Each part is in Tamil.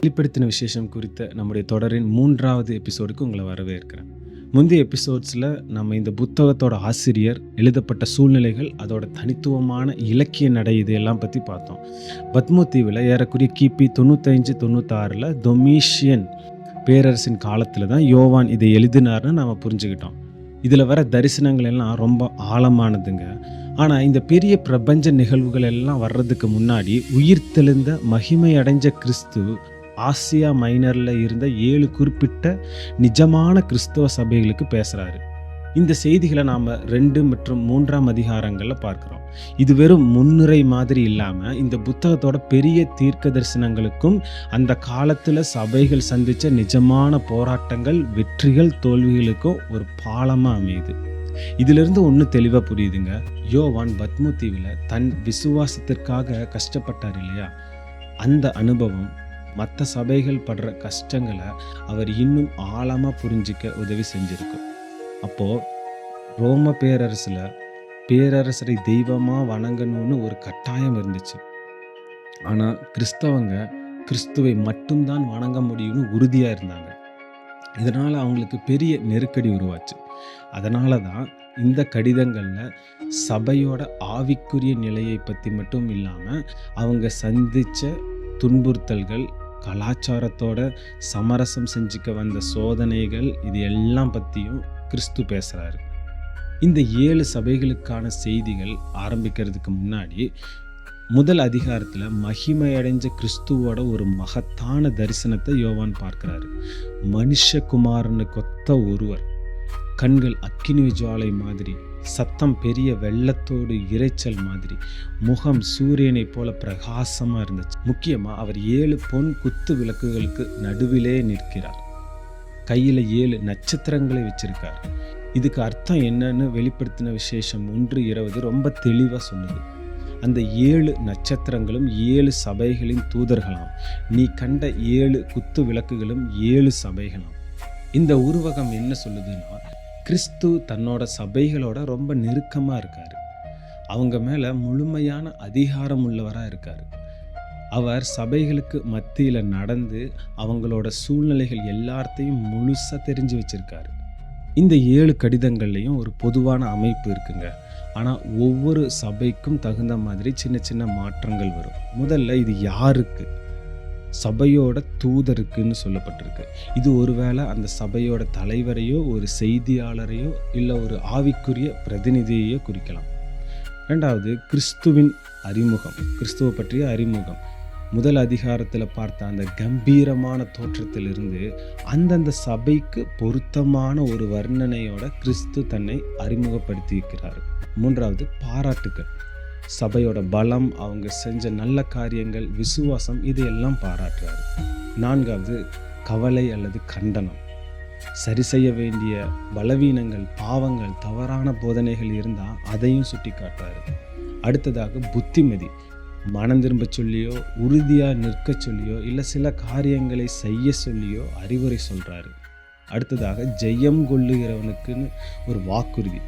வெளிப்படுத்தின விசேஷம் குறித்த நம்முடைய தொடரின் 3வது எபிசோடுக்கு உங்களை வரவேற்கிறேன். முந்தைய எபிசோட்ஸில் நம்ம இந்த புத்தகத்தோட ஆசிரியர், எழுதப்பட்ட சூழ்நிலைகள், அதோட தனித்துவமான இலக்கிய நடை இதையெல்லாம் பற்றி பார்த்தோம். பத்மோ தீவில் ஏறக்குறைய கிபி 95-96 டொமிஷியன் பேரரசின் காலத்தில் தான் யோவான் இதை எழுதினார்னு நம்ம புரிஞ்சுக்கிட்டோம். இதில் வர தரிசனங்கள் எல்லாம் ரொம்ப ஆழமானதுங்க. ஆனால் இந்த பெரிய பிரபஞ்ச நிகழ்வுகள் எல்லாம் வர்றதுக்கு முன்னாடி உயிர்த்தெழுந்த மகிமை அடைஞ்ச கிறிஸ்து ஆசியா மைனரில் இருந்த 7 குறிப்பிட்ட நிஜமான கிறிஸ்தவ சபைகளுக்கு பேசுகிறாரு. இந்த செய்திகளை நாம் 2 மற்றும் 3ஆம் அதிகாரங்களில் பார்க்குறோம். இது வெறும் முன்னுரை மாதிரி இல்லாமல் இந்த புத்தகத்தோட பெரிய தீர்க்க தரிசனங்களுக்கும் அந்த காலத்தில் சபைகள் சந்தித்த நிஜமான போராட்டங்கள், வெற்றிகள், தோல்விகளுக்கும் ஒரு பாலமாக அமையுது. இதிலிருந்து ஒன்று தெளிவாக புரியுதுங்க. யோவான் பத்மோ தீவில் தன் விசுவாசத்திற்காக கஷ்டப்பட்டார் இல்லையா? அந்த அனுபவம் மற்ற சபைகள் படுற கஷ்டங்களை அவர் இன்னும் ஆழமாக புரிஞ்சிக்க உதவி செஞ்சுருக்கும். அப்போது ரோம பேரரசரை தெய்வமாக வணங்கணும்னு ஒரு கட்டாயம் இருந்துச்சு. ஆனால் கிறிஸ்தவங்க கிறிஸ்துவை மட்டும்தான் வணங்க முடியும்னு உறுதியாக இருந்தாங்க. இதனால் அவங்களுக்கு பெரிய நெருக்கடி உருவாச்சு. அதனால தான் இந்த கடிதங்களில் சபையோட ஆவிக்குரிய நிலையை பற்றி மட்டும் இல்லாமல் அவங்க சந்தித்த துன்புறுத்தல்கள், கலாச்சாரத்தோட சமரசம் செஞ்சுக்க வந்த சோதனைகள், இது எல்லாம் பற்றியும் கிறிஸ்து பேசுகிறாரு. இந்த 7 சபைகளுக்கான செய்திகள் ஆரம்பிக்கிறதுக்கு முன்னாடி முதல் அதிகாரத்தில் மகிமையடைஞ்ச கிறிஸ்துவோட ஒரு மகத்தான தரிசனத்தை யோவான் பார்க்கிறாரு. மனுஷகுமாரனுக்கொத்த ஒருவர், கண்கள் அக்கினி ஜுவாலை மாதிரி, சத்தம் பெரிய வெள்ளத்தோடு இரைச்சல் மாதிரி, முகம் சூரியனை போல பிரகாசமாக இருந்துச்சு. முக்கியமாக அவர் 7 பொன் குத்து விளக்குகளுக்கு நடுவிலே நிற்கிறார். கையில் 7 நட்சத்திரங்களை வச்சிருக்கார். இதுக்கு அர்த்தம் என்னன்னு வெளிப்படுத்தின விசேஷம் 1:20 ரொம்ப தெளிவாக சொன்னது. அந்த 7 நட்சத்திரங்களும் 7 சபைகளின் தூதர்களாம். நீ கண்ட 7 குத்து விளக்குகளும் 7 சபைகளாம். இந்த உருவகம் என்ன சொல்லுதுன்னா, கிறிஸ்து தன்னோட சபைகளோட ரொம்ப நெருக்கமாக இருக்கார். அவங்க மேலே முழுமையான அதிகாரம் உள்ளவராக இருக்கார். அவர் சபைகளுக்கு மத்தியில் நடந்து அவங்களோட சூழ்நிலைகள் எல்லாத்தையும் முழுசாக தெரிஞ்சு வச்சிருக்காரு. இந்த 7 கடிதங்கள்லையும் ஒரு பொதுவான அமைப்பு இருக்குங்க. ஆனால் ஒவ்வொரு சபைக்கும் தகுந்த மாதிரி சின்ன சின்ன மாற்றங்கள் வரும். முதல்ல இது யாருக்கு? சபையோட தூதருக்குன்னு சொல்லப்பட்டிருக்கு. இது ஒருவேளை அந்த சபையோட தலைவரையோ, ஒரு செய்தியாளரையோ, இல்லை ஒரு ஆவிக்குரிய பிரதிநிதியையோ குறிக்கலாம். 2வது கிறிஸ்துவின் அறிமுகம், கிறிஸ்துவை பற்றிய அறிமுகம். முதல் அதிகாரத்தில் பார்த்த அந்த கம்பீரமான தோற்றத்திலிருந்து அந்தந்த சபைக்கு பொருத்தமான ஒரு வர்ணனையோட கிறிஸ்து தன்னை அறிமுகப்படுத்தி இருக்கிறார். 3வது பாராட்டுக்கள், சபையோட பலம், அவங்க செஞ்ச நல்ல காரியங்கள், விசுவாசம், இதையெல்லாம் பாராட்டுறாரு. 4வது கவலை அல்லது கண்டனம், சரி செய்ய வேண்டிய பலவீனங்கள், பாவங்கள், தவறான போதனைகள் இருந்தால் அதையும் சுட்டி காட்டுறாரு. அடுத்ததாக புத்திமதி, மனம் திரும்ப சொல்லியோ, உறுதியாக நிற்க சொல்லியோ, இல்லை சில காரியங்களை செய்ய சொல்லியோ அறிவுரை சொல்கிறாரு. அடுத்ததாக ஜெயம் கொள்ளுகிறவனுக்குன்னு ஒரு வாக்குறுதி,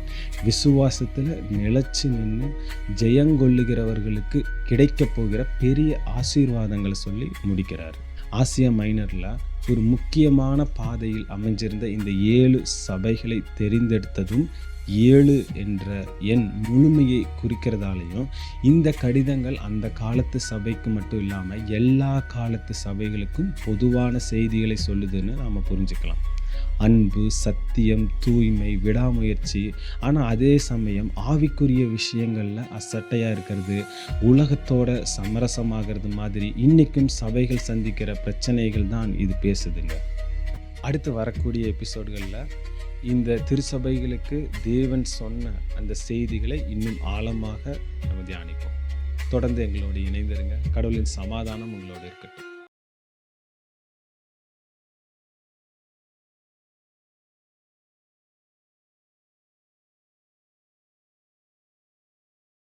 விசுவாசத்தில் நிலைச்சு நின்று ஜெயங்கொள்ளுகிறவர்களுக்கு கிடைக்க போகிற பெரிய ஆசீர்வாதங்களை சொல்லி முடிக்கிறார். ஆசியா மைனரில் ஒரு முக்கியமான பாதையில் அமைஞ்சிருந்த இந்த 7 சபைகளை தெரிந்தெடுத்ததும் 7 என்ற எண் முழுமையை குறிக்கிறதாலையும் இந்த கடிதங்கள் அந்த காலத்து சபைக்கு மட்டும் இல்லாமல் எல்லா காலத்து சபைகளுக்கும் பொதுவான செய்திகளை சொல்லுதுன்னு நாம் புரிஞ்சுக்கலாம். அன்பு, சத்தியம், தூய்மை, விடாமுயற்சி, ஆனால் அதே சமயம் ஆவிக்குரிய விஷயங்களில் அசட்டையாக இருக்கிறது, உலகத்தோட சமரசமாகிறது மாதிரி இன்றைக்கும் சபைகள் சந்திக்கிற பிரச்சனைகள் தான் இது பேசுதுங்க. அடுத்து வரக்கூடிய எபிசோடுகளில் இந்த திருச்சபைகளுக்கு தேவன் சொன்ன அந்த செய்திகளை இன்னும் ஆழமாக நம்ம தியானிப்போம். தொடர்ந்து எங்களோடு இணைந்திருங்க. கடவுளின் சமாதானம் உங்களோடு இருக்கட்டும்.